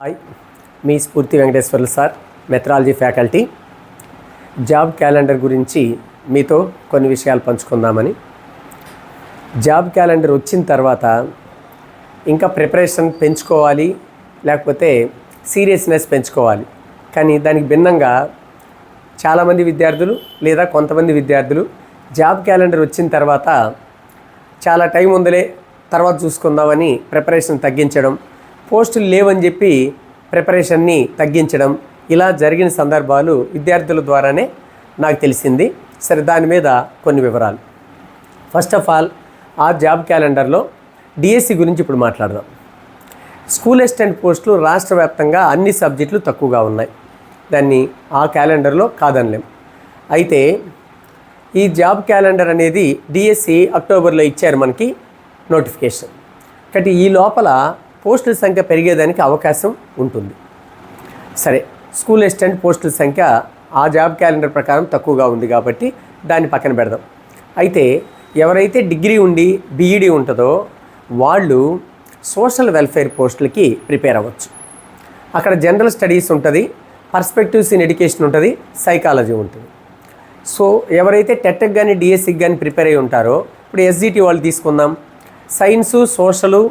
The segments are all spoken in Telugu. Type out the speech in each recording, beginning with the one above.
హాయ్, మీ స్ఫూర్తి Venkateswarlu sir, methodology faculty. Job calendar గురించి మీతో కొన్ని విషయాలు పంచుకుందామని. జాబ్ క్యాలెండర్ వచ్చిన తర్వాత ఇంకా ప్రిపరేషన్ పెంచుకోవాలి, లేకపోతే సీరియస్నెస్ పెంచుకోవాలి. కానీ దానికి భిన్నంగా చాలామంది విద్యార్థులు లేదా కొంతమంది విద్యార్థులు జాబ్ క్యాలెండర్ వచ్చిన తర్వాత చాలా టైం ఉందిలే తర్వాత చూసుకుందామని ప్రిపరేషన్ తగ్గించడం, పోస్టులు లేవని చెప్పి ప్రిపరేషన్ని తగ్గించడం, ఇలా జరిగిన సందర్భాలు విద్యార్థుల ద్వారానే నాకు తెలిసింది. సరే, దాని మీద కొన్ని వివరాలు. ఫస్ట్ ఆఫ్ ఆల్, ఆ జాబ్ క్యాలెండర్లో డిఎస్సి గురించి ఇప్పుడు మాట్లాడదాం. స్కూల్ అసిస్టెంట్ పోస్టులు రాష్ట్ర వ్యాప్తంగా అన్ని సబ్జెక్టులు తక్కువగా ఉన్నాయి. దాన్ని ఆ క్యాలెండర్లో కాదనలేం. అయితే ఈ జాబ్ క్యాలెండర్ అనేది డిఎస్సి అక్టోబర్లో ఇచ్చారు మనకి నోటిఫికేషన్. కాబట్టి ఈ లోపల పోస్టుల సంఖ్య పెరిగేదానికి అవకాశం ఉంటుంది. సరే, స్కూల్ అసిస్టెంట్ పోస్టుల సంఖ్య ఆ జాబ్ క్యాలెండర్ ప్రకారం తక్కువగా ఉంది కాబట్టి దాన్ని పక్కన పెడదాం. అయితే ఎవరైతే డిగ్రీ ఉండి బీఈడీ ఉంటుందో వాళ్ళు సోషల్ వెల్ఫేర్ పోస్టులకి ప్రిపేర్ అవ్వచ్చు. అక్కడ జనరల్ స్టడీస్ ఉంటుంది, పర్స్పెక్టివ్స్ ఇన్ ఎడ్యుకేషన్ ఉంటుంది, సైకాలజీ ఉంటుంది. సో ఎవరైతే టెట్కి కానీ డిఎస్సికి కానీ ప్రిపేర్ అయి ఉంటారో, ఇప్పుడు ఎస్జిటి వాళ్ళు తీసుకుందాం, సైన్సు, సోషలు,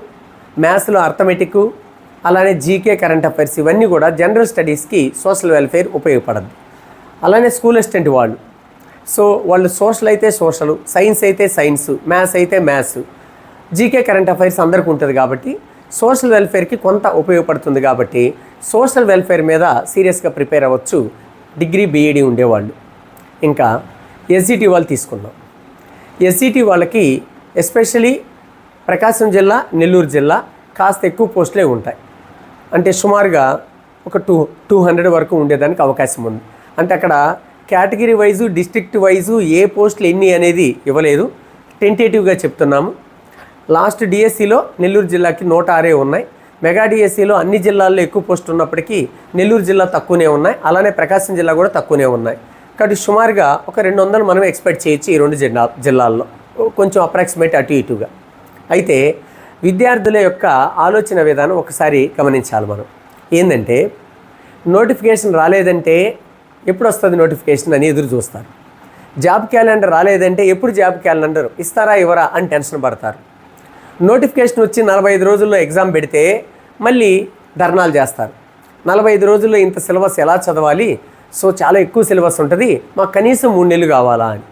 మ్యాథ్స్లో అర్థమెటిక్, అలానే జీకే, కరెంట్ అఫైర్స్, ఇవన్నీ కూడా జనరల్ స్టడీస్కి సోషల్ వెల్ఫేర్ ఉపయోగపడదు. అలానే స్కూల్ అసిస్టెంట్ వాళ్ళు, సో వాళ్ళు సోషల్ అయితే సోషల్, సైన్స్ అయితే సైన్స్, మ్యాథ్స్ అయితే మ్యాథ్స్, జీకే, కరెంట్ అఫైర్స్ అందరికీ ఉంటుంది కాబట్టి సోషల్ వెల్ఫేర్కి కొంత ఉపయోగపడుతుంది. కాబట్టి సోషల్ వెల్ఫేర్ మీద సీరియస్గా ప్రిపేర్ అవ్వచ్చు డిగ్రీ బీఈడీ ఉండేవాళ్ళు. ఇంకా ఎస్జిటి వాళ్ళు తీసుకుందాం. ఎస్జిటి వాళ్ళకి ఎస్పెషలీ ప్రకాశం జిల్లా, నెల్లూరు జిల్లా కాస్త ఎక్కువ పోస్టులే ఉంటాయి. అంటే సుమారుగా ఒక 200 వరకు ఉండేదానికి అవకాశం ఉంది. అంటే అక్కడ కేటగిరీ వైజు, డిస్ట్రిక్ట్ వైజు ఏ పోస్టులు ఎన్ని అనేది ఇవ్వలేదు, టెంటేటివ్గా చెప్తున్నాము. లాస్ట్ డిఎస్సిలో నెల్లూరు జిల్లాకి 106 ఉన్నాయి. మెగా డిఎస్సిలో అన్ని జిల్లాల్లో ఎక్కువ పోస్టులు ఉన్నప్పటికీ నెల్లూరు జిల్లా తక్కువనే ఉన్నాయి, అలానే ప్రకాశం జిల్లా కూడా తక్కువనే ఉన్నాయి. కాబట్టి సుమారుగా ఒక 200 మనం ఎక్స్పెక్ట్ చేయొచ్చు ఈ రెండు జిల్లాల్లో, కొంచెం అప్రాక్సిమేట్ అటు ఇటుగా. అయితే విద్యార్థుల యొక్క ఆలోచన విధానం ఒకసారి గమనించాలి మనం. ఏంటంటే నోటిఫికేషన్ రాలేదంటే ఎప్పుడు వస్తుంది నోటిఫికేషన్ అని ఎదురు చూస్తారు. జాబ్ క్యాలెండర్ రాలేదంటే ఎప్పుడు జాబ్ క్యాలెండర్ ఇస్తారా ఇవ్వరా అని టెన్షన్ పడతారు. నోటిఫికేషన్ వచ్చి 45 రోజుల్లో ఎగ్జామ్ పెడితే మళ్ళీ ధర్నాలు చేస్తారు. 45 రోజుల్లో ఇంత సిలబస్ ఎలా చదవాలి, సో చాలా ఎక్కువ సిలబస్ ఉంటుంది, మాకు కనీసం 3 నెలలు కావాలా అని.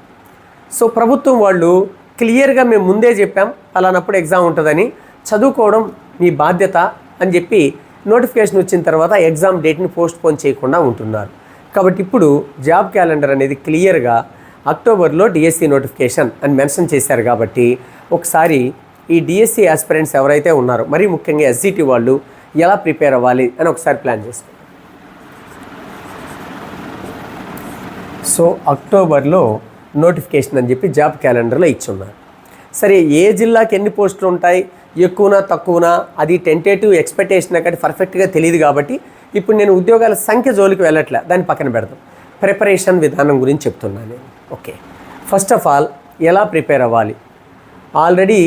సో ప్రభుత్వం వాళ్ళు క్లియర్గా మేము ముందే చెప్పాం అలానప్పుడు ఎగ్జామ్ ఉంటుందని, చదువుకోవడం మీ బాధ్యత అని చెప్పి నోటిఫికేషన్ వచ్చిన తర్వాత ఎగ్జామ్ డేట్ని పోస్ట్పోన్ చేయకుండా ఉంటున్నారు. కాబట్టి ఇప్పుడు జాబ్ క్యాలెండర్ అనేది క్లియర్గా అక్టోబర్లో డిఎస్సి నోటిఫికేషన్ అని మెన్షన్ చేశారు. కాబట్టి ఒకసారి ఈ డిఎస్సి ఆస్పిరెంట్స్ ఎవరైతే ఉన్నారో, మరీ ముఖ్యంగా ఎస్జిటి వాళ్ళు ఎలా ప్రిపేర్ అవ్వాలి అని ఒకసారి ప్లాన్ చేసుకోండి. సో అక్టోబర్లో నోటిఫికేషన్ అని చెప్పి జాబ్ క్యాలెండర్లో ఇచ్చున్నారు. సరే, ఏ జిల్లాకి ఎన్ని పోస్టులు ఉంటాయి, ఎక్కువనా తక్కువనా, అది టెంటేటివ్ ఎక్స్పెక్టేషన్ కాబట్టి పర్ఫెక్ట్గా తెలియదు. కాబట్టి ఇప్పుడు నేను ఉద్యోగాల సంఖ్య జోలికి వెళ్ళట్లే, దాన్ని పక్కన పెడదాం. ప్రిపరేషన్ విధానం గురించి చెప్తున్నాను నేను. ఓకే, ఫస్ట్ ఆఫ్ ఆల్ ఎలా ప్రిపేర్ అవ్వాలి. ఆల్రెడీ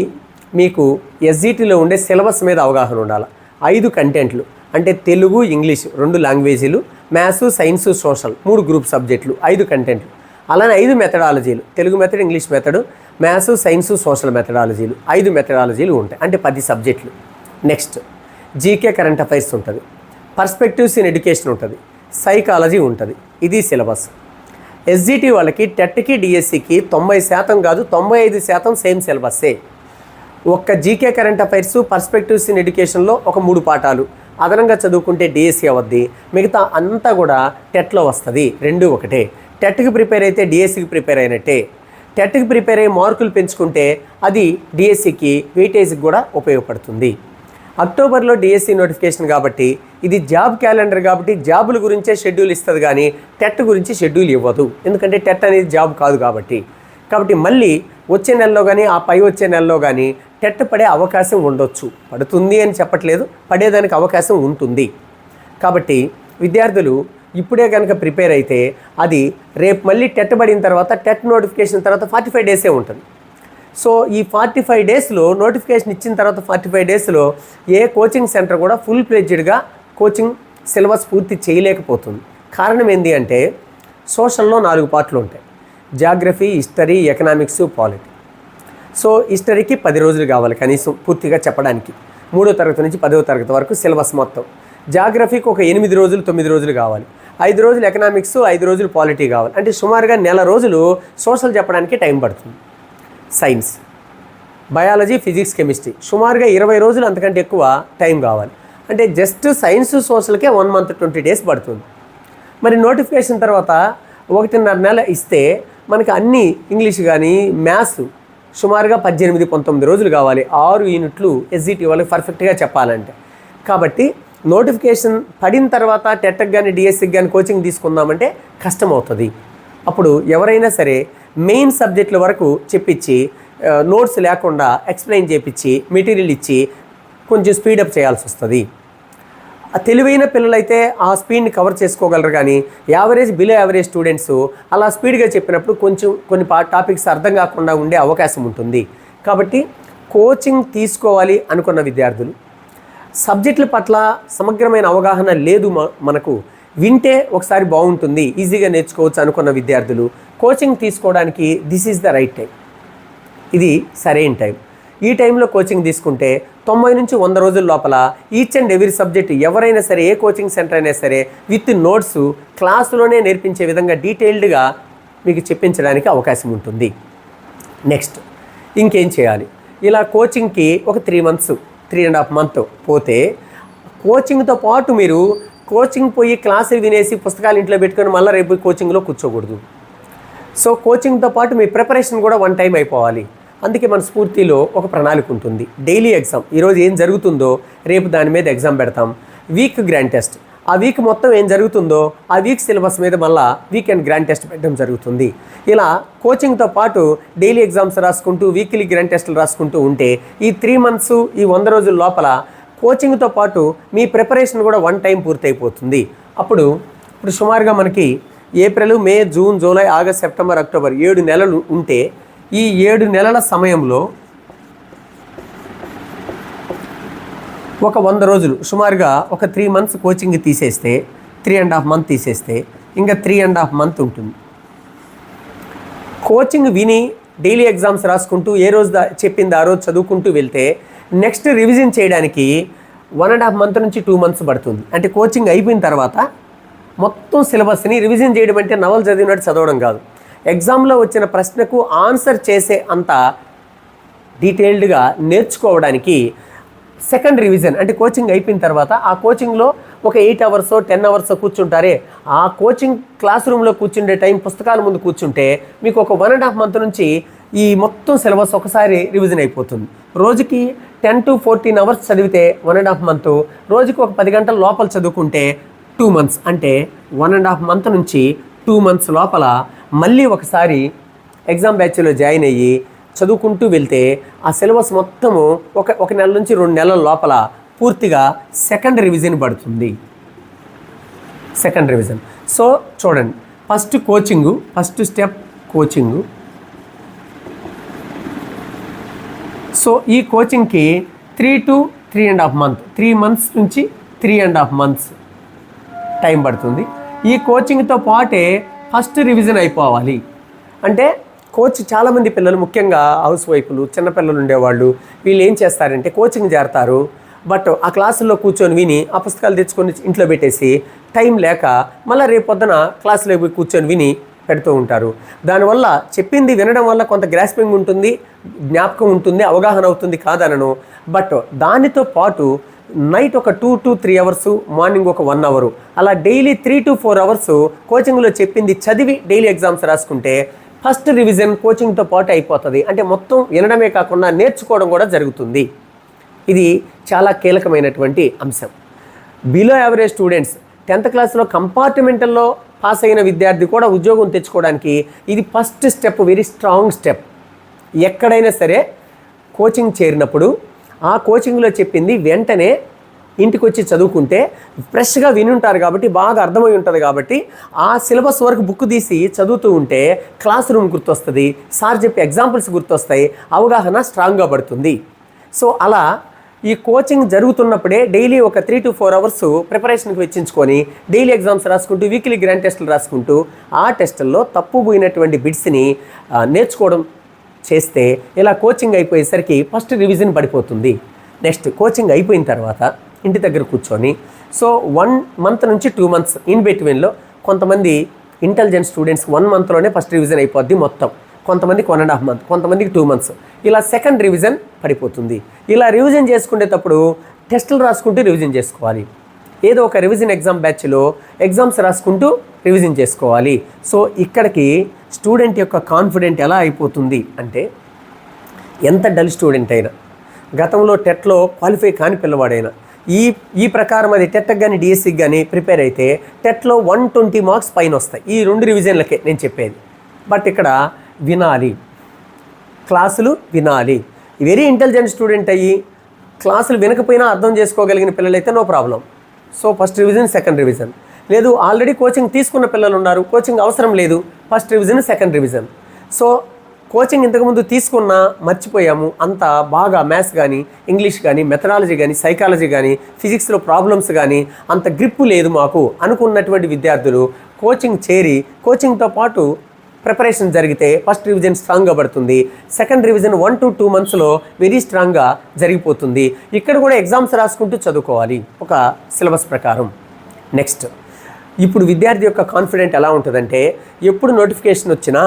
మీకు ఎస్జిటిలో ఉండే సిలబస్ మీద అవగాహన ఉండాలి. 5 కంటెంట్లు అంటే తెలుగు, ఇంగ్లీష్ 2 లాంగ్వేజీలు, మ్యాథ్స్, సైన్స్, సోషల్ 3 గ్రూప్ సబ్జెక్టులు, 5 కంటెంట్లు. అలానే 5 మెథడాలజీలు, Telugu method, English method, maths, science, social మెథడాలజీలు, 5 మెథడాలజీలు ఉంటాయి. అంటే 10 సబ్జెక్టులు. నెక్స్ట్ జీకే, కరెంట్ అఫైర్స్ ఉంటుంది, పర్స్పెక్టివ్స్ ఇన్ ఎడ్యుకేషన్ ఉంటుంది, సైకాలజీ ఉంటుంది. ఇది సిలబస్. ఎస్జిటి వాళ్ళకి టెట్కి డిఎస్సికి 90% కాదు 95% సేమ్ సిలబస్సే. ఒక్క GK, current affairs, perspectives in ఎడ్యుకేషన్లో ఒక 3 పాఠాలు అదనంగా చదువుకుంటే డిఎస్సి అవద్ది, మిగతా అంతా కూడా టెట్లో వస్తుంది. 2 ఒకటే. టెట్కి ప్రిపేర్ అయితే డిఎస్సికి ప్రిపేర్ అయినట్టే. టెట్కి ప్రిపేర్ అయ్యి మార్కులు పెంచుకుంటే అది డిఎస్సికి వెయిటేజ్కి కూడా ఉపయోగపడుతుంది. అక్టోబర్లో డిఎస్సి నోటిఫికేషన్ కాబట్టి ఇది జాబ్ క్యాలెండర్ కాబట్టి జాబుల గురించే షెడ్యూల్ ఇస్తుంది, కానీ టెట్ గురించి షెడ్యూల్ ఇవ్వదు. ఎందుకంటే టెట్ అనేది జాబ్ కాదు కాబట్టి. మళ్ళీ వచ్చే నెలలో కానీ ఆ పై వచ్చే నెలలో కానీ టెట్ పడే అవకాశం ఉండొచ్చు. పడుతుంది అని చెప్పట్లేదు, పడేదానికి అవకాశం ఉంటుంది. కాబట్టి విద్యార్థులు ఇప్పుడే కనుక ప్రిపేర్ అయితే అది రేపు మళ్ళీ టెట్ పడిన తర్వాత, టెట్ నోటిఫికేషన్ తర్వాత 45 డేసే ఉంటుంది. సో ఈ 45 డేస్లో నోటిఫికేషన్ ఇచ్చిన తర్వాత 45 డేస్లో ఏ కోచింగ్ సెంటర్ కూడా ఫుల్ ఫ్లెడ్జ్డ్గా కోచింగ్ సిలబస్ పూర్తి చేయలేకపోతుంది. కారణం ఏంటి అంటే సోషల్లో 4 పార్ట్లు ఉంటాయి: geography, history, economics, polity. So హిస్టరీకి 10 రోజులు కావాలి కనీసం పూర్తిగా చెప్పడానికి, 3వ తరగతి నుంచి 10వ తరగతి వరకు సిలబస్ మొత్తం. జాగ్రఫీకి ఒక 8 రోజులు 9 రోజులు కావాలి, 5 రోజులు ఎకనామిక్స్, 5 రోజులు పాలిటీ కావాలి. అంటే సుమారుగా నెల రోజులు సోషల్ చెప్పడానికి టైం పడుతుంది. సైన్స్, బయాలజీ, ఫిజిక్స్, కెమిస్ట్రీ సుమారుగా 20 రోజులు అంతకంటే ఎక్కువ టైం కావాలి. అంటే జస్ట్ సైన్స్ సోషల్కే 1 మంత్ 20 డేస్ పడుతుంది. మరి నోటిఫికేషన్ తర్వాత 1.5 నెల ఇస్తే మనకి అన్ని ఇంగ్లీష్ కానీ మ్యాథ్స్ సుమారుగా 18-19 రోజులు కావాలి, 6 యూనిట్లు ఎస్జిటి వాళ్ళకి పర్ఫెక్ట్గా చెప్పాలంటే. కాబట్టి నోటిఫికేషన్ పడిన తర్వాత టెట్కి కానీ డిఎస్సికి కానీ కోచింగ్ తీసుకుందామంటే కష్టం అవుతుంది. అప్పుడు ఎవరైనా సరే మెయిన్ సబ్జెక్టుల వరకు చెప్పించి నోట్స్ లేకుండా ఎక్స్ప్లెయిన్ చేయించి మెటీరియల్ ఇచ్చి కొంచెం స్పీడప్ చేయాల్సి వస్తుంది. తెలివైన పిల్లలైతే ఆ స్పీడ్ని కవర్ చేసుకోగలరు, కానీ యావరేజ్ బిలో యావరేజ్ స్టూడెంట్స్ అలా స్పీడ్గా చెప్పినప్పుడు కొన్ని టాపిక్స్ అర్థం కాకుండా ఉండే అవకాశం ఉంటుంది. కాబట్టి కోచింగ్ తీసుకోవాలి అనుకున్న విద్యార్థులు, సబ్జెక్టుల పట్ల సమగ్రమైన అవగాహన లేదు మనకు, వింటే ఒకసారి బాగుంటుంది, ఈజీగా నేర్చుకోవచ్చు అనుకున్న విద్యార్థులు కోచింగ్ తీసుకోవడానికి this is the right time. ఇది సరైన టైం. ఈ టైంలో కోచింగ్ తీసుకుంటే 90 నుంచి 100 రోజుల లోపల ఈచ్ అండ్ ఎవ్రీ సబ్జెక్ట్ ఎవరైనా సరే, ఏ కోచింగ్ సెంటర్ అయినా సరే విత్ నోట్స్ క్లాసులోనే నేర్పించే విధంగా డీటెయిల్డ్గా మీకు చెప్పించడానికి అవకాశం ఉంటుంది. నెక్స్ట్ ఇంకేం చేయాలి? ఇలా కోచింగ్కి ఒక 3 మంత్స్ 3.5 మంత్ పోతే కోచింగ్తో పాటు మీరు కోచింగ్ పోయి క్లాసులు వినేసి పుస్తకాలు ఇంట్లో పెట్టుకొని మళ్ళీ రేపు కోచింగ్లో కూర్చోకూడదు. సో కోచింగ్తో పాటు మీ ప్రిపరేషన్ కూడా 1 టైం అయిపోవాలి. అందుకే మన స్ఫూర్తిలో ఒక ప్రణాళిక ఉంటుంది. డైలీ ఎగ్జామ్, ఈరోజు ఏం జరుగుతుందో రేపు దాని మీద ఎగ్జామ్ పెడతాం. వీక్ గ్రాండ్ టెస్ట్, ఆ వీక్ మొత్తం ఏం జరుగుతుందో ఆ వీక్ సిలబస్ మీద మళ్ళీ వీకెండ్ గ్రాండ్ టెస్ట్ పెట్టడం జరుగుతుంది. ఇలా కోచింగ్తో పాటు డైలీ ఎగ్జామ్స్ రాసుకుంటూ వీక్లీ గ్రాండ్ టెస్టులు రాసుకుంటూ ఉంటే ఈ 3 మంత్స్ ఈ 100 రోజుల లోపల కోచింగ్తో పాటు మీ ప్రిపరేషన్ కూడా 1 టైం పూర్తయిపోతుంది. ఇప్పుడు సుమారుగా మనకి April, May, June, July, August, September, October 7 నెలలు ఉంటే ఈ 7 నెలల సమయంలో ఒక 100 రోజులు సుమారుగా ఒక 3 మంత్స్ కోచింగ్ తీసేస్తే 3.5 మంత్ తీసేస్తే ఇంకా 3.5 మంత్ ఉంటుంది. కోచింగ్ విని డైలీ ఎగ్జామ్స్ రాసుకుంటూ ఏ రోజు చెప్పింది ఆ రోజు చదువుకుంటూ వెళ్తే నెక్స్ట్ రివిజన్ చేయడానికి 1.5 మంత్ నుంచి 2 మంత్స్ పడుతుంది. అంటే కోచింగ్ అయిపోయిన తర్వాత మొత్తం సిలబస్ని రివిజన్ చేయడం అంటే నవలు చదివినట్టు చదవడం కాదు. ఎగ్జామ్లో వచ్చిన ప్రశ్నకు ఆన్సర్ చేసే అంత డీటెయిల్డ్గా నేర్చుకోవడానికి సెకండ్ రివిజన్ అంటే కోచింగ్ అయిపోయిన తర్వాత ఆ కోచింగ్లో ఒక 8 అవర్స్ 10 అవర్స్ కూర్చుంటారే, ఆ కోచింగ్ క్లాస్ రూమ్లో కూర్చుండే టైం పుస్తకాల ముందు కూర్చుంటే మీకు ఒక 1.5 మంత్ నుంచి ఈ మొత్తం సిలబస్ ఒకసారి రివిజన్ అయిపోతుంది. రోజుకి 10 to 14 అవర్స్ చదివితే 1.5 మంత్, రోజుకి ఒక 10 గంటల లోపల చదువుకుంటే 2 మంత్స్. అంటే 1.5 మంత్ నుంచి 2 మంత్స్ లోపల మళ్ళీ ఒకసారి ఎగ్జామ్ బ్యాచ్లో జాయిన్ అయ్యి చదువుకుంటూ వెళ్తే ఆ సిలబస్ మొత్తము ఒక నెల నుంచి 2 నెలల లోపల పూర్తిగా సెకండ్ రివిజన్ పడుతుంది. Second revision. సో చూడండి, ఫస్ట్ స్టెప్ కోచింగు. సో ఈ కోచింగ్కి 3 to 3.5 మంత్, 3 మంత్స్ నుంచి 3.5 మంత్స్ టైం పడుతుంది. ఈ కోచింగ్తో పాటే ఫస్ట్ రివిజన్ అయిపోవాలి. అంటే కోచ్ చాలామంది పిల్లలు, ముఖ్యంగా హౌస్ వైఫ్లు, చిన్నపిల్లలు ఉండేవాళ్ళు, వీళ్ళు ఏం చేస్తారంటే కోచింగ్ చేరతారు, బట్ ఆ క్లాసుల్లో కూర్చొని విని ఆ పుస్తకాలు తెచ్చుకొని ఇంట్లో పెట్టేసి టైం లేక మళ్ళీ రేపు పొద్దున క్లాసులో పోయి కూర్చొని విని పెడుతూ ఉంటారు. దానివల్ల చెప్పింది వినడం వల్ల కొంత గ్రాస్పింగ్ ఉంటుంది, జ్ఞాపకం ఉంటుంది, అవగాహన అవుతుంది కాదనను. బట్ దానితో పాటు నైట్ ఒక 2 to 3 అవర్స్, మార్నింగ్ ఒక 1 అవర్, అలా డైలీ 3 to 4 అవర్స్ కోచింగ్లో చెప్పింది చదివి డైలీ ఎగ్జామ్స్ రాసుకుంటే ఫస్ట్ రివిజన్ కోచింగ్తో పాటు అయిపోతుంది. అంటే మొత్తం వినడమే కాకుండా నేర్చుకోవడం కూడా జరుగుతుంది. ఇది చాలా కీలకమైనటువంటి అంశం. బిలో యావరేజ్ స్టూడెంట్స్ 10th క్లాస్లో కంపార్ట్మెంటల్లో పాస్ అయిన విద్యార్థి కూడా ఉద్యోగం తెచ్చుకోవడానికి ఇది first step, very strong step. ఎక్కడైనా సరే కోచింగ్ చేరినప్పుడు ఆ కోచింగ్లో చెప్పింది వెంటనే ఇంటికి వచ్చి చదువుకుంటే ఫ్రెష్గా విని ఉంటారు కాబట్టి బాగా అర్థమై ఉంటుంది కాబట్టి ఆ సిలబస్ వరకు బుక్ తీసి చదువుతూ ఉంటే క్లాస్ రూమ్ గుర్తొస్తుంది, సార్ చెప్పే ఎగ్జాంపుల్స్ గుర్తొస్తాయి, అవగాహన స్ట్రాంగ్గా పడుతుంది. సో అలా ఈ కోచింగ్ జరుగుతున్నప్పుడే డైలీ ఒక 3 to 4 అవర్స్ ప్రిపరేషన్కి వెచ్చించుకొని డైలీ ఎగ్జామ్స్ రాసుకుంటూ వీక్లీ గ్రాండ్ టెస్టులు రాసుకుంటూ ఆ టెస్టుల్లో తప్పుపోయినటువంటి బిట్స్ని నేర్చుకోవడం చేస్తే ఇలా కోచింగ్ అయిపోయేసరికి ఫస్ట్ రివిజన్ పడిపోతుంది. నెక్స్ట్ కోచింగ్ అయిపోయిన తర్వాత ఇంటి దగ్గర కూర్చొని 1 month నుంచి 2 months ఇన్ బిట్వీన్లో కొంతమంది ఇంటెలిజెంట్ స్టూడెంట్స్ 1 monthలోనే ఫస్ట్ రివిజన్ అయిపోద్ది మొత్తం, కొంతమందికి 1.5 months, కొంతమందికి 2 months, ఇలా సెకండ్ రివిజన్ పడిపోతుంది. ఇలా రివిజన్ చేసుకునేటప్పుడు టెస్టులు రాసుకుంటూ రివిజన్ చేసుకోవాలి. ఏదో ఒక రివిజన్ ఎగ్జామ్ బ్యాచ్లో ఎగ్జామ్స్ రాసుకుంటూ రివిజన్ చేసుకోవాలి. సో ఇక్కడికి స్టూడెంట్ యొక్క కాన్ఫిడెంట్ ఎలా అయిపోతుంది అంటే, ఎంత డల్ స్టూడెంట్ అయినా, గతంలో టెట్లో క్వాలిఫై కాని పిల్లవాడైనా ఈ ప్రకారం అది టెట్కి కానీ డిఎస్సికి కానీ ప్రిపేర్ అయితే టెట్లో 120 మార్క్స్ పైన వస్తాయి. ఈ 2 రివిజన్లకే నేను చెప్పేది. బట్ ఇక్కడ వినాలి, క్లాసులు వినాలి. వెరీ ఇంటెలిజెంట్ స్టూడెంట్ అయ్యి క్లాసులు వినకపోయినా అర్థం చేసుకోగలిగిన పిల్లలైతే no problem. So first revision, second revision. లేదు ఆల్రెడీ కోచింగ్ తీసుకున్న పిల్లలు ఉన్నారు, కోచింగ్ అవసరం లేదు, first revision, second revision. So coaching ఇంతకుముందు తీసుకున్నా మర్చిపోయాము, అంత బాగా మ్యాథ్స్ కానీ, ఇంగ్లీష్ కానీ, మెథడాలజీ కానీ, సైకాలజీ కానీ, ఫిజిక్స్లో ప్రాబ్లమ్స్ కానీ అంత గ్రిప్పు లేదు మాకు అనుకున్నటువంటి విద్యార్థులు కోచింగ్ చేరి కోచింగ్తో పాటు ప్రిపరేషన్ జరిగితే ఫస్ట్ రివిజన్ స్ట్రాంగ్గా పడుతుంది. సెకండ్ రివిజన్ 1 to 2 monthsలో వెరీ స్ట్రాంగ్గా జరిగిపోతుంది. ఇక్కడ కూడా ఎగ్జామ్స్ రాసుకుంటూ చదువుకోవాలి ఒక సిలబస్ ప్రకారం. నెక్స్ట్, ఇప్పుడు విద్యార్థి యొక్క కాన్ఫిడెంట్ ఎలా ఉంటుందంటే, ఎప్పుడు నోటిఫికేషన్ వచ్చినా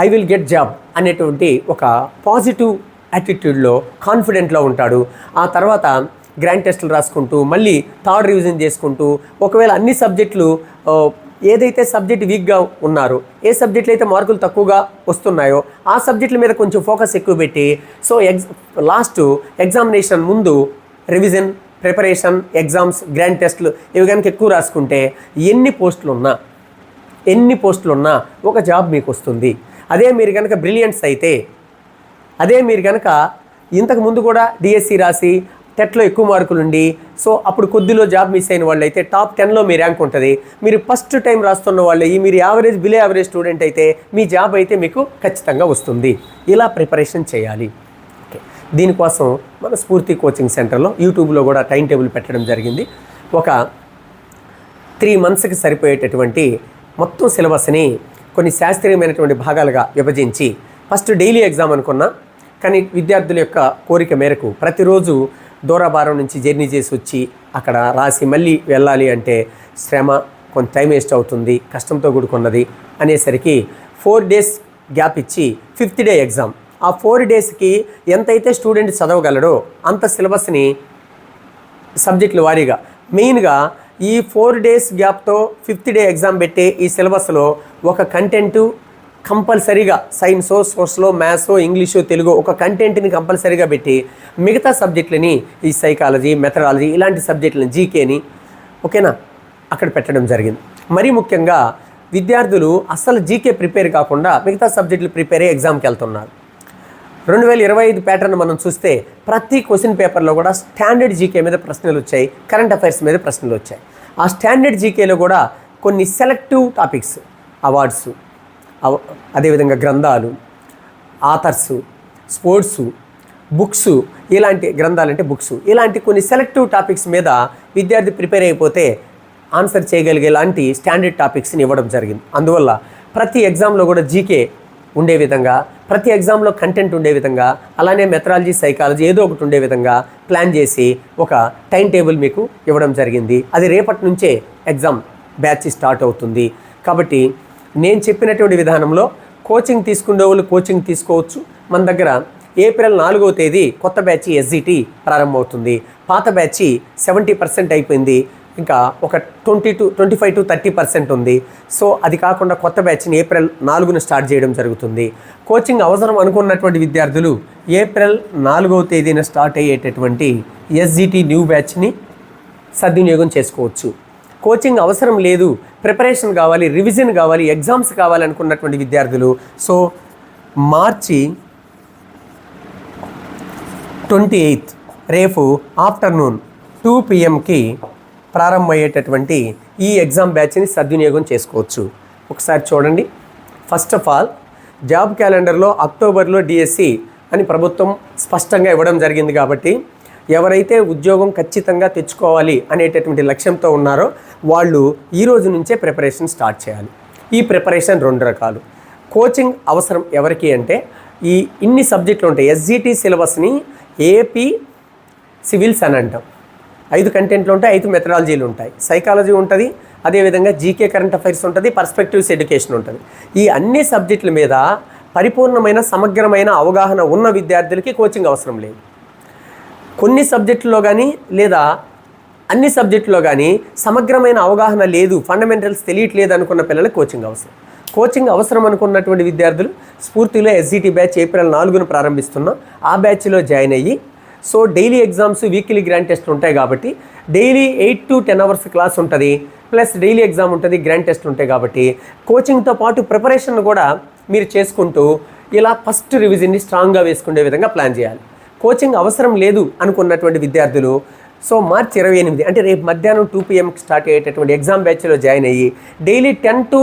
ఐ విల్ గెట్ జాబ్ అనేటువంటి ఒక పాజిటివ్ యాటిట్యూడ్లో, కాన్ఫిడెంట్లో ఉంటాడు. ఆ తర్వాత గ్రాండ్ టెస్టులు రాసుకుంటూ మళ్ళీ థర్డ్ రివిజన్ చేసుకుంటూ, ఒకవేళ అన్ని సబ్జెక్టులు ఏదైతే సబ్జెక్ట్ వీక్గా ఉన్నారో, ఏ సబ్జెక్టులు అయితే మార్కులు తక్కువగా వస్తున్నాయో ఆ సబ్జెక్టుల మీద కొంచెం ఫోకస్ ఎక్కువ పెట్టి, సో లాస్ట్ ఎగ్జామినేషన్ ముందు రివిజన్, ప్రిపరేషన్, ఎగ్జామ్స్, గ్రాండ్ టెస్టులు ఇవి కనుక ఎక్కువ రాసుకుంటే ఎన్ని పోస్టులు ఉన్నా ఒక జాబ్ మీకు వస్తుంది. అదే మీరు కనుక బ్రిలియంట్స్ అయితే, అదే మీరు కనుక ఇంతకుముందు కూడా డిఎస్సి రాసి టెట్లో ఎక్కువ మార్కులు ఉండి, సో అప్పుడు కొద్దిలో జాబ్ మిస్ అయిన వాళ్ళు అయితే టాప్ 10లో మీ ర్యాంక్ ఉంటుంది. మీరు ఫస్ట్ టైం రాస్తున్న వాళ్ళు మీరు యావరేజ్, బిలో యావరేజ్ స్టూడెంట్ అయితే మీ జాబ్ అయితే మీకు ఖచ్చితంగా వస్తుంది. ఇలా ప్రిపరేషన్ చేయాలి. ఓకే, దీనికోసం మన స్ఫూర్తి కోచింగ్ సెంటర్లో యూట్యూబ్లో కూడా టైం టేబుల్ పెట్టడం జరిగింది. ఒక 3 monthsకి సరిపోయేటటువంటి మొత్తం సిలబస్ని కొన్ని శాస్త్రీయమైనటువంటి భాగాలుగా విభజించి, ఫస్ట్ డైలీ ఎగ్జామ్ అనుకున్నా, కానీ విద్యార్థుల యొక్క కోరిక మేరకు ప్రతిరోజు దూరభారం నుంచి జర్నీ చేసి వచ్చి అక్కడ రాసి మళ్ళీ వెళ్ళాలి అంటే శ్రమ, కొంత టైం వేస్ట్ అవుతుంది, కష్టంతో కూడుకున్నది అనేసరికి 4 days గ్యాప్ ఇచ్చి 5th day ఎగ్జామ్. ఆ 4 daysకి ఎంతైతే స్టూడెంట్ చదవగలడో అంత సిలబస్ని సబ్జెక్టుల వారీగా, మెయిన్గా ఈ 4 days గ్యాప్తో 5th day ఎగ్జామ్ పెట్టే ఈ సిలబస్లో ఒక కంటెంటు కంపల్సరీగా, సైన్సో, సోషలో, మ్యాథ్సో, ఇంగ్లీషో, తెలుగు ఒక కంటెంట్ని కంపల్సరీగా పెట్టి మిగతా సబ్జెక్టులని, ఈ సైకాలజీ, మెథడాలజీ ఇలాంటి సబ్జెక్టులని, జీకేని ఓకేనా అక్కడ పెట్టడం జరిగింది. మరీ ముఖ్యంగా విద్యార్థులు అస్సలు జీకే ప్రిపేర్ కాకుండా మిగతా సబ్జెక్టులు ప్రిపేర్ అయ్యి ఎగ్జామ్కి వెళ్తున్నారు. 2025 ప్యాటర్న్ మనం చూస్తే ప్రతి క్వశ్చన్ పేపర్లో కూడా స్టాండర్డ్ జీకే మీద ప్రశ్నలు వచ్చాయి, కరెంట్ అఫైర్స్ మీద ప్రశ్నలు వచ్చాయి. ఆ స్టాండర్డ్ జీకేలో కూడా కొన్ని సెలెక్టివ్ టాపిక్స్, అవార్డ్స్, అదేవిధంగా గ్రంథాలు, ఆథర్సు, స్పోర్ట్సు, బుక్స్, ఇలాంటి గ్రంథాలంటే బుక్స్, ఇలాంటి కొన్ని సెలెక్టివ్ టాపిక్స్ మీద విద్యార్థి ప్రిపేర్ అయిపోతే ఆన్సర్ చేయగలిగే లాంటి స్టాండర్డ్ టాపిక్స్ని ఇవ్వడం జరిగింది. అందువల్ల ప్రతి ఎగ్జామ్లో కూడా జీకే ఉండే విధంగా, ప్రతి ఎగ్జామ్లో కంటెంట్ ఉండే విధంగా, అలానే మెథడాలజీ, సైకాలజీ ఏదో ఒకటి ఉండే విధంగా ప్లాన్ చేసి ఒక టైం టేబుల్ మీకు ఇవ్వడం జరిగింది. అది రేపటి నుంచే ఎగ్జామ్ బ్యాచ్ స్టార్ట్ అవుతుంది. కాబట్టి నేను చెప్పినటువంటి విధానంలో కోచింగ్ తీసుకునే వాళ్ళు కోచింగ్ తీసుకోవచ్చు. మన దగ్గర April 4వ తేదీ కొత్త బ్యాచ్ SGT ప్రారంభమవుతుంది. పాత బ్యాచ్ 70% అయిపోయింది, ఇంకా ఒక 25 to 30% ఉంది. సో అది కాకుండా కొత్త బ్యాచ్ని April 4న స్టార్ట్ చేయడం జరుగుతుంది. కోచింగ్ అవసరం అనుకున్నటువంటి విద్యార్థులు April 4వ తేదీన స్టార్ట్ అయ్యేటటువంటి SGT న్యూ బ్యాచ్ని సద్వినియోగం చేసుకోవచ్చు. కోచింగ్ అవసరం లేదు, ప్రిపరేషన్ కావాలి, రివిజన్ కావాలి, ఎగ్జామ్స్ కావాలి అనుకున్నటువంటి విద్యార్థులు సో March 28 రేపు ఆఫ్టర్నూన్ 2 PM ప్రారంభమయ్యేటటువంటి ఈ ఎగ్జామ్ బ్యాచ్ని సద్వినియోగం చేసుకోవచ్చు. ఒకసారి చూడండి. ఫస్ట్ ఆఫ్ ఆల్ జాబ్ క్యాలెండర్లో అక్టోబర్లో డిఎస్సి అని ప్రభుత్వం స్పష్టంగా ఇవ్వడం జరిగింది. కాబట్టి ఎవరైతే ఉద్యోగం ఖచ్చితంగా తెచ్చుకోవాలి అనేటటువంటి లక్ష్యంతో ఉన్నారో వాళ్ళు ఈ రోజు నుంచే ప్రిపరేషన్ స్టార్ట్ చేయాలి. ఈ ప్రిపరేషన్ 2 రకాలు. కోచింగ్ అవసరం ఎవరికి అంటే ఇన్ని సబ్జెక్టులు ఉంటాయి. ఎస్జిటి సిలబస్ని ఏపీ సివిల్స్ అని అంటాం. 5 కంటెంట్లు ఉంటాయి, 5 మెథడాలజీలు ఉంటాయి. సైకాలజీ ఉంటుంది, అదేవిధంగా జీకే కరెంట్ అఫైర్స్ ఉంటుంది, పర్స్పెక్టివ్స్ ఎడ్యుకేషన్ ఉంటుంది. ఈ అన్ని సబ్జెక్టుల మీద పరిపూర్ణమైన సమగ్రమైన అవగాహన ఉన్న విద్యార్థులకి కోచింగ్ అవసరం లేదు. కొన్ని సబ్జెక్టుల్లో కానీ లేదా అన్ని సబ్జెక్టులో కానీ సమగ్రమైన అవగాహన లేదు, ఫండమెంటల్స్ తెలియట్లేదు అనుకున్న పిల్లలకు కోచింగ్ అవసరం. కోచింగ్ అవసరం అనుకున్నటువంటి విద్యార్థులు స్ఫూర్తిలో ఎస్జిటి బ్యాచ్ ఏప్రిల్ 4న ప్రారంభిస్తున్నాం. ఆ బ్యాచ్లో జాయిన్ అయ్యి so daily exams, weekly grand test ఉంటాయి కాబట్టి డైలీ 8 to 10 hours క్లాస్ ఉంటుంది, ప్లస్ డైలీ ఎగ్జామ్ ఉంటుంది, గ్రాండ్ టెస్ట్ ఉంటాయి. కాబట్టి కోచింగ్తో పాటు ప్రిపరేషన్ కూడా మీరు చేసుకుంటూ ఇలా ఫస్ట్ రివిజన్ని స్ట్రాంగ్గా వేసుకునే విధంగా ప్లాన్ చేయాలి. కోచింగ్ అవసరం లేదు అనుకున్నటువంటి విద్యార్థులు సో మార్చి 28 అంటే రేపు మధ్యాహ్నం 2 PM స్టార్ట్ అయ్యేటటువంటి ఎగ్జామ్ బ్యాచ్లో జాయిన్ అయ్యి డైలీ 10 to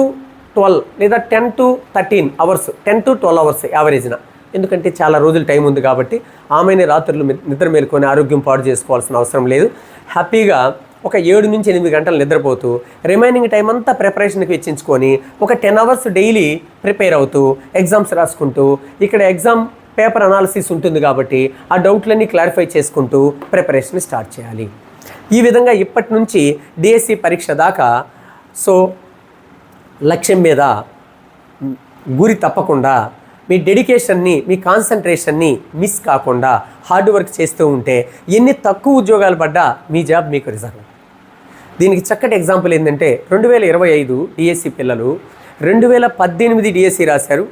12 లేదా 10 to 13 hours, 10 to 12 hours యావరేజ్న, ఎందుకంటే చాలా రోజులు టైం ఉంది కాబట్టి ఆమెని రాత్రులు నిద్ర మేలుకొని ఆరోగ్యం పాడు చేసుకోవాల్సిన అవసరం లేదు. హ్యాపీగా ఒక 7 నుంచి 8 గంటలు నిద్రపోతూ రిమైనింగ్ టైం అంతా ప్రిపరేషన్కి వెచ్చించుకొని ఒక 10 hours డైలీ ప్రిపేర్ అవుతూ ఎగ్జామ్స్ రాసుకుంటూ ఇక్కడ ఎగ్జామ్ పేపర్ అనాలిసిస్ ఉంటుంది కాబట్టి ఆ డౌట్లన్నీ క్లారిఫై చేసుకుంటూ ప్రిపరేషన్ స్టార్ట్ చేయాలి. ఈ విధంగా ఇప్పటి నుంచి డిఎస్సి పరీక్ష దాకా సో లక్ష్యం మీద గురి తప్పకుండా మీ డెడికేషన్ని, మీ కాన్సన్ట్రేషన్ని మిస్ కాకుండా హార్డ్ వర్క్ చేస్తూ ఉంటే ఎన్ని తక్కువ ఉద్యోగాలు పడ్డా మీ జాబ్ మీకు రిజర్వ్. దీనికి చక్కటి ఎగ్జాంపుల్ ఏంటంటే 2025 డిఎస్సి పిల్లలు 2018 డిఎస్సి రాశారు.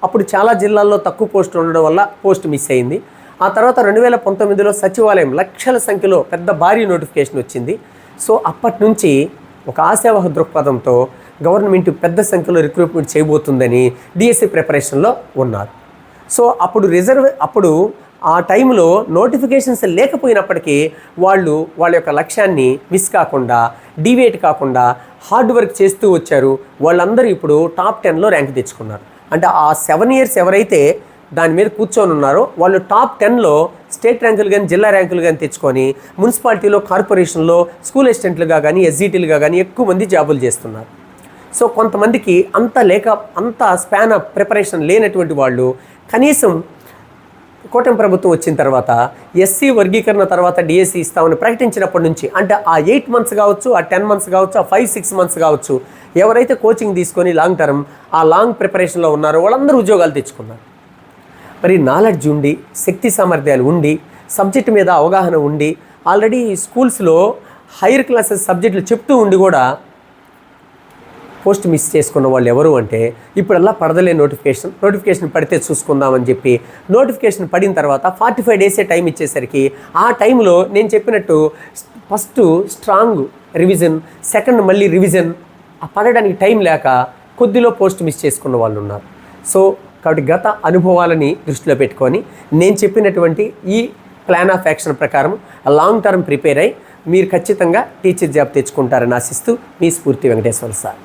అప్పుడు చాలా జిల్లాల్లో తక్కువ పోస్టులు ఉండడం వల్ల పోస్ట్ మిస్ అయింది. ఆ తర్వాత 2019లో సచివాలయం లక్షల సంఖ్యలో పెద్ద భారీ నోటిఫికేషన్ వచ్చింది. సో అప్పటి నుంచి ఒక ఆశావహ దృక్పథంతో గవర్నమెంట్ పెద్ద సంఖ్యలో రిక్రూట్మెంట్ చేయబోతుందని డిఎస్సి ప్రిపరేషన్లో ఉన్నారు. సో అప్పుడు ఆ టైంలో నోటిఫికేషన్స్ లేకపోయినప్పటికీ వాళ్ళ యొక్క లక్ష్యాన్ని మిస్ కాకుండా, డీవియేట్ కాకుండా హార్డ్ వర్క్ చేస్తూ వచ్చారు. వాళ్ళందరూ ఇప్పుడు టాప్ 10లో ర్యాంక్ తెచ్చుకున్నారు. అంటే ఆ 7 years ఎవరైతే దాని మీద కూర్చొని ఉన్నారో వాళ్ళు టాప్ 10లో స్టేట్ ర్యాంకులు కానీ జిల్లా ర్యాంకులు కానీ తెచ్చుకొని మున్సిపాలిటీలో, కార్పొరేషన్లో స్కూల్ అసిస్టెంట్లుగా కానీ ఎస్జిటీలుగా కానీ ఎక్కువ మంది జాబులు చేస్తున్నారు. సో కొంతమందికి అంత స్పాన్ ఆఫ్ ప్రిపరేషన్ లేనటువంటి వాళ్ళు కనీసం కూటమి ప్రభుత్వం వచ్చిన తర్వాత ఎస్సీ వర్గీకరణ తర్వాత డిఎస్సి ఇస్తామని ప్రకటించినప్పటి నుంచి అంటే ఆ 8 months కావచ్చు, ఆ 10 months కావచ్చు, ఆ 5-6 months కావచ్చు, ఎవరైతే కోచింగ్ తీసుకొని లాంగ్ టర్మ్ ఆ లాంగ్ ప్రిపరేషన్లో ఉన్నారో వాళ్ళందరూ ఉద్యోగాలు తెచ్చుకున్నారు. మరి నాలెడ్జ్ ఉండి, శక్తి సామర్థ్యాలు ఉండి, సబ్జెక్ట్ మీద అవగాహన ఉండి, ఆల్రెడీ స్కూల్స్లో హైయర్ క్లాసెస్ సబ్జెక్టులు చెప్తూ ఉండి కూడా పోస్ట్ మిస్ చేసుకున్న వాళ్ళు ఎవరు అంటే ఇప్పుడల్లా పడదలే నోటిఫికేషన్ పడితే చూసుకుందామని చెప్పి నోటిఫికేషన్ పడిన తర్వాత 45 days టైం ఇచ్చేసరికి ఆ టైంలో నేను చెప్పినట్టు ఫస్ట్ స్ట్రాంగ్ రివిజన్, సెకండ్ మళ్ళీ రివిజన్ పడడానికి టైం లేక కొద్దిలో పోస్ట్ మిస్ చేసుకున్న వాళ్ళు ఉన్నారు. సో కాబట్టి గత అనుభవాలని దృష్టిలో పెట్టుకొని నేను చెప్పినటువంటి ఈ ప్లాన్ ఆఫ్ యాక్షన్ ప్రకారం లాంగ్ టర్మ్ ప్రిపేర్ అయ్యి మీరు ఖచ్చితంగా టీచర్ జాబ్ తెచ్చుకుంటారని ఆశిస్తూ మీ స్ఫూర్తి వెంకటేశ్వర సార్.